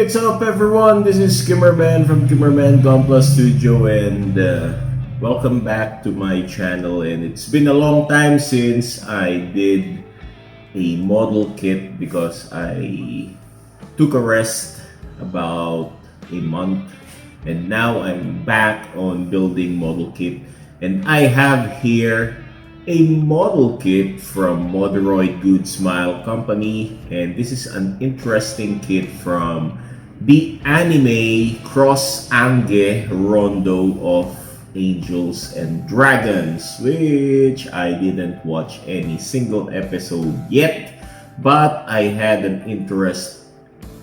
what's up everyone? This is Kimmerman from Kimmerman Gunpla Studio and welcome back to my channel. And it's been a long time since I did a model kit because I took a rest about a month and now I'm back on building model kit. And I have here a model kit from Moderoid Good Smile Company, and this is an interesting kit from the anime cross Ange Rondo of Angels and Dragons, which I didn't watch any single episode yet, but I had an interest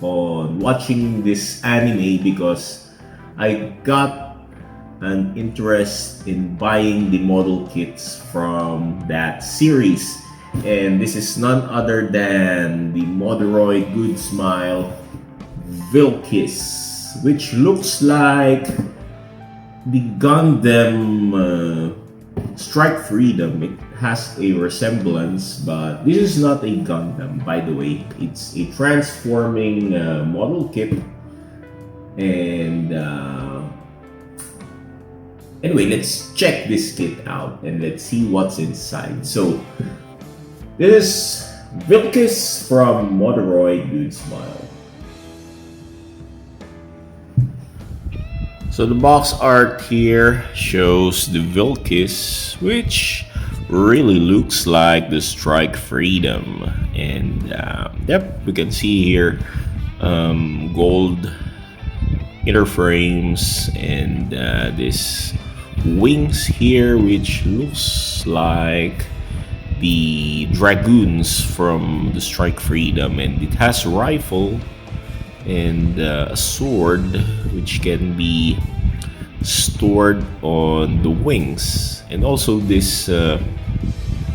on watching this anime because I got an interest in buying the model kits from that series, and this is none other than the Moderoid Good Smile Vilkiss, which looks like the Gundam Strike Freedom. It has a resemblance, but this is not a Gundam, by the way. It's a transforming model kit, and anyway, let's check this kit out and let's see what's inside. So, this is Vilkiss from Moderoid Good Smile. So the box art here shows the Vilkiss, which really looks like the Strike Freedom. And yep, we can see here gold inner frames and this wings here, which looks like the dragoons from the Strike Freedom, and it has a rifle and a sword which can be stored on the wings, and also this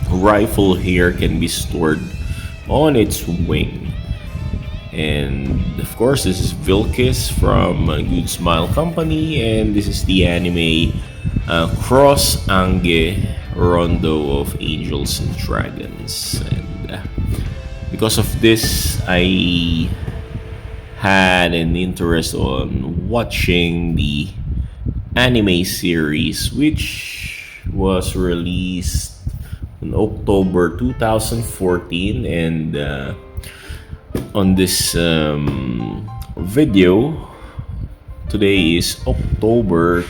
rifle here can be stored on its wing. And of course, this is Vilkiss from Good Smile Company, and this is the anime cross Ange Rondo of Angels and Dragons. And because of this, I had an interest on watching the anime series, which was released in October 2014. And on this video, today is October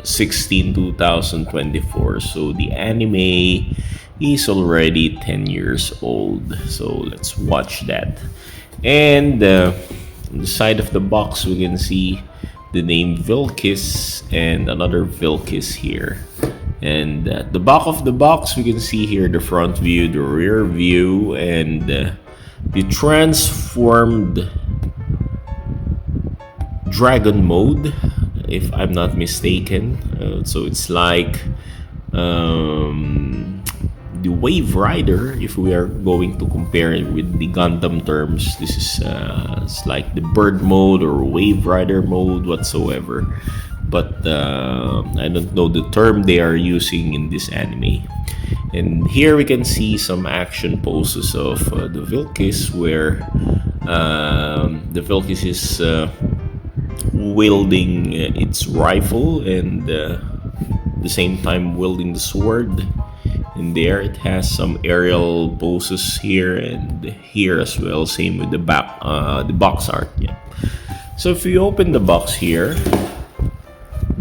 16, 2024. So the anime is already 10 years old. So let's watch that. And on the side of the box, we can see the name Vilkiss and another Vilkiss here. And at the back of the box, we can see here the front view, the rear view, and the transformed dragon mode, if I'm not mistaken. So it's like the Wave Rider, if we are going to compare it with the Gundam terms. This is it's like the bird mode or Wave Rider mode whatsoever, but I don't know the term they are using in this anime. And here we can see some action poses of the Vilkiss, where the Vilkiss is wielding its rifle and the same time wielding the sword. And there it has some aerial poses here and here as well, same with the box art. Yeah. So if you open the box here,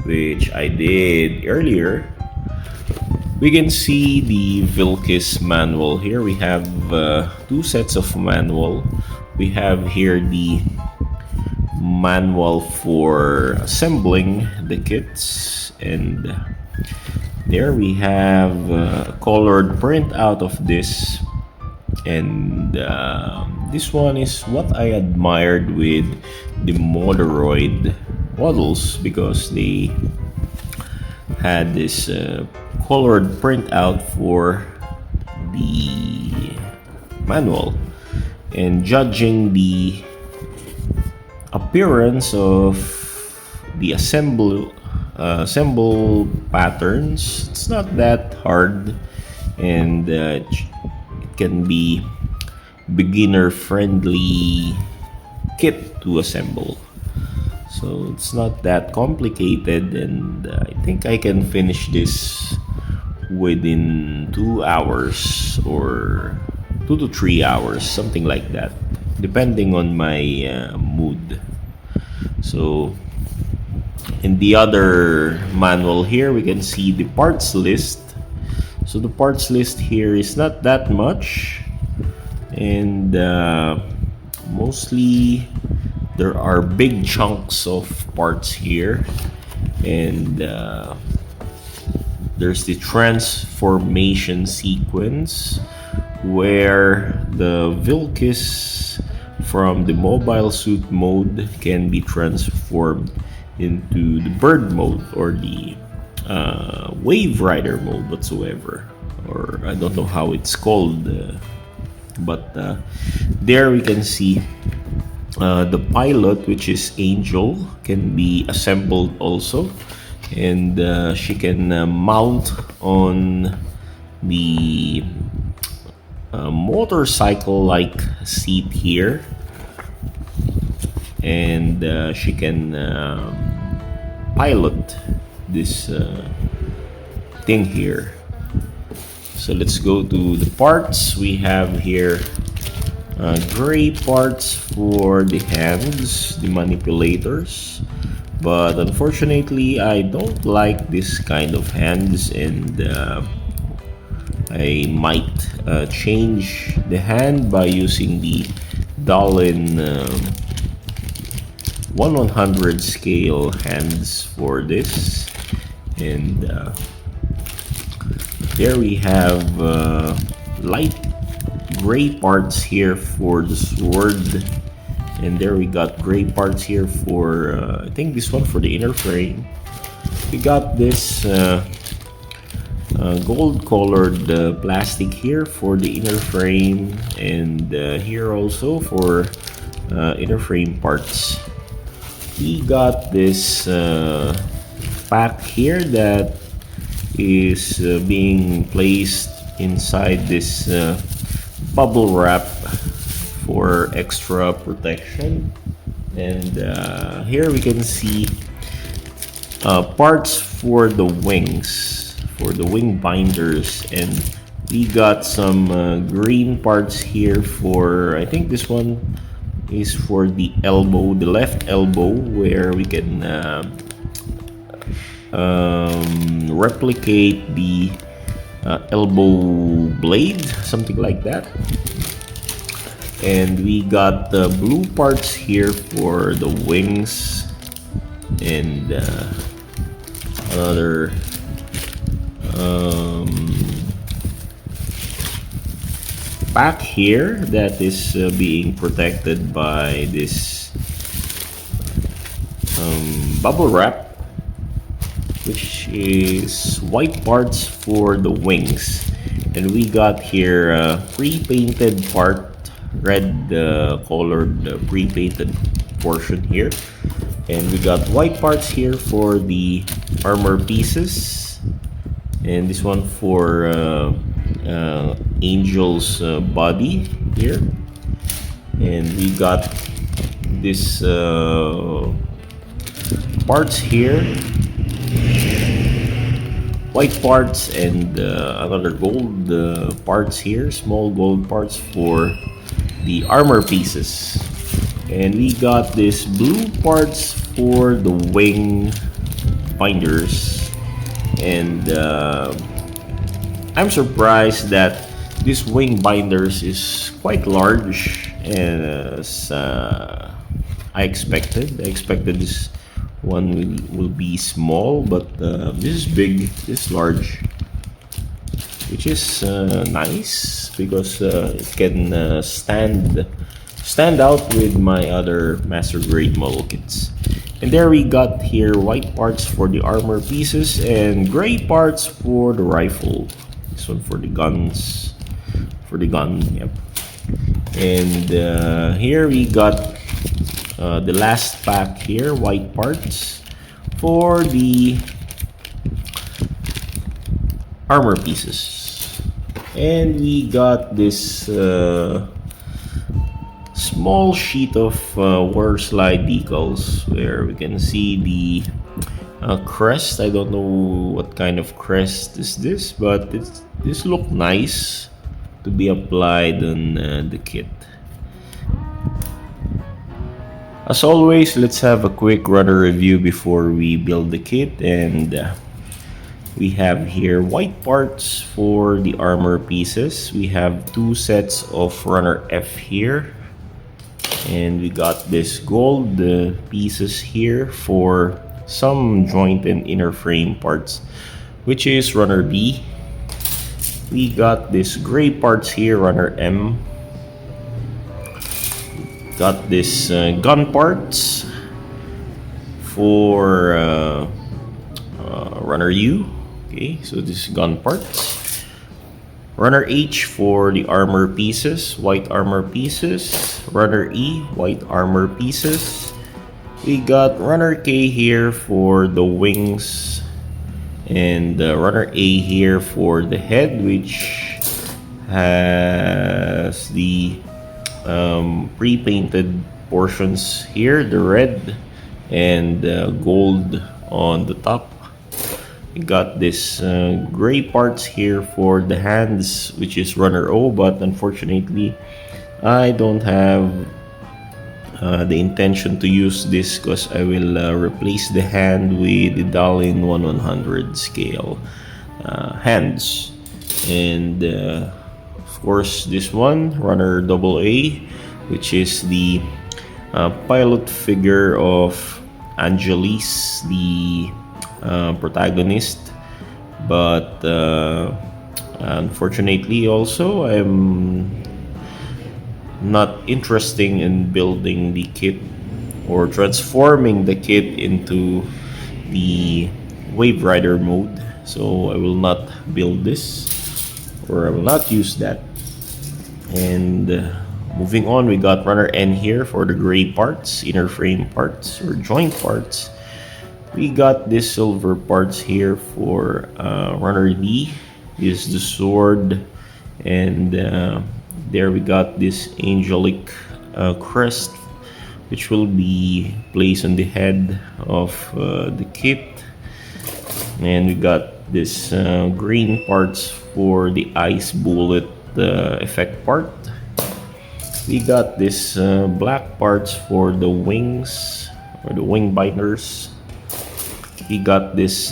which I did earlier, we can see the Vilkiss manual. Here we have two sets of manual. We have here the manual for assembling the kits, and there we have a colored printout of this. And this one is what I admired with the Moderoid models, because they had this colored printout for the manual. And judging the appearance of the assemble patterns, it's not that hard, and it can be beginner friendly kit to assemble. So it's not that complicated, and I think I can finish this within 2 hours or 2 to 3 hours, something like that, depending on my mood. So in the other manual here, we can see the parts list. So the parts list here is not that much, and mostly there are big chunks of parts here, and there's the transformation sequence where the Vilkiss from the mobile suit mode can be transformed into the bird mode or the wave rider mode whatsoever, or I don't know how it's called, but there we can see the pilot, which is Angel, can be assembled also, and she can mount on the motorcycle like seat here, and she can pilot this thing here. So let's go to the parts. We have here gray parts for the hands, the manipulators, but unfortunately I don't like this kind of hands, and I might change the hand by using the Dallin 1/100 scale hands for this. And there we have light gray parts here for the sword, and there we got gray parts here for I think this one for the inner frame. We got this gold colored plastic here for the inner frame, and here also for inner frame parts. We got this pack here that is being placed inside this bubble wrap for extra protection, and here we can see parts for the wings, for the wing binders, and we got some green parts here for, I think this one is for the elbow, the left elbow, where we can replicate the elbow blade, something like that. And we got the blue parts here for the wings, and another pack here that is being protected by this bubble wrap, which is white parts for the wings. And we got here pre-painted part, red colored pre-painted portion here, and we got white parts here for the armor pieces, and this one for Angel's body here, and we got this parts here, white parts, and another gold parts here, small gold parts for the armor pieces. And we got this blue parts for the wing binders, and I'm surprised that this wing binders is quite large, as I expected. This one will be small, but this is big, this is large, which is nice because it can stand out with my other master grade model kits. And there we got here white parts for the armor pieces and gray parts for the rifle. This one for the guns, for the gun, yep. And here we got the last pack here, white parts for the armor pieces. And we got this small sheet of water slide decals where we can see the crest. I don't know what kind of crest is this, but this look nice to be applied on the kit. As always, let's have a quick runner review before we build the kit. And we have here white parts for the armor pieces. We have 2 sets of runner F here, and we got this gold pieces here for some joint and inner frame parts, which is runner B. We got this gray parts here, runner M. Got this gun parts for runner U. Okay, so this is gun parts. Runner H for the armor pieces, white armor pieces. Runner E, white armor pieces. We got runner K here for the wings, and runner A here for the head, which has the pre-painted portions here, the red and gold on the top. We got this gray parts here for the hands, which is runner O, but unfortunately I don't have the intention to use this because I will replace the hand with the Dallin 1/100 scale hands. And of course this one, runner AA, which is the pilot figure of Angelis, the protagonist. But unfortunately also I'm not interested in building the kit or transforming the kit into the Wave Rider mode, so I will not build this, or I will not use that. And moving on, we got runner N here for the gray parts, inner frame parts or joint parts. We got this silver parts here for runner D, is the sword, and there we got this angelic crest, which will be placed on the head of the kit. And we got this green parts for the ice bullet effect part. We got this black parts for the wings or the wing binders. We got this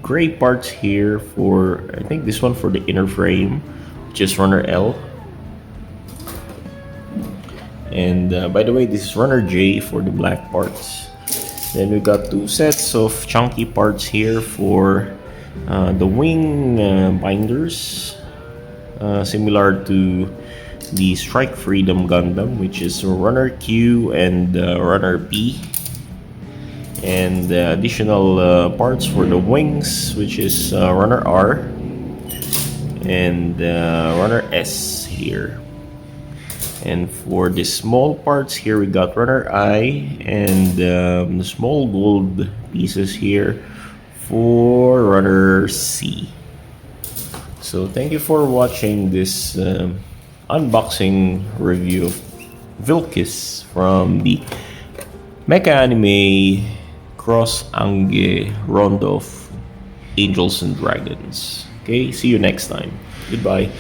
gray parts here for, I think this one for the inner frame, which is runner L. And by the way, this is runner J for the black parts. Then we got 2 sets of chunky parts here for the wing binders, similar to the Strike Freedom Gundam, which is runner Q and runner P. And additional parts for the wings, which is runner R and runner S here. And for the small parts here, we got runner I and the small gold pieces here for runner C. So thank you for watching this unboxing review of Vilkiss from the Mecha Anime Cross Ange Rondo of Angels and Dragons. Okay, see you next time. Goodbye.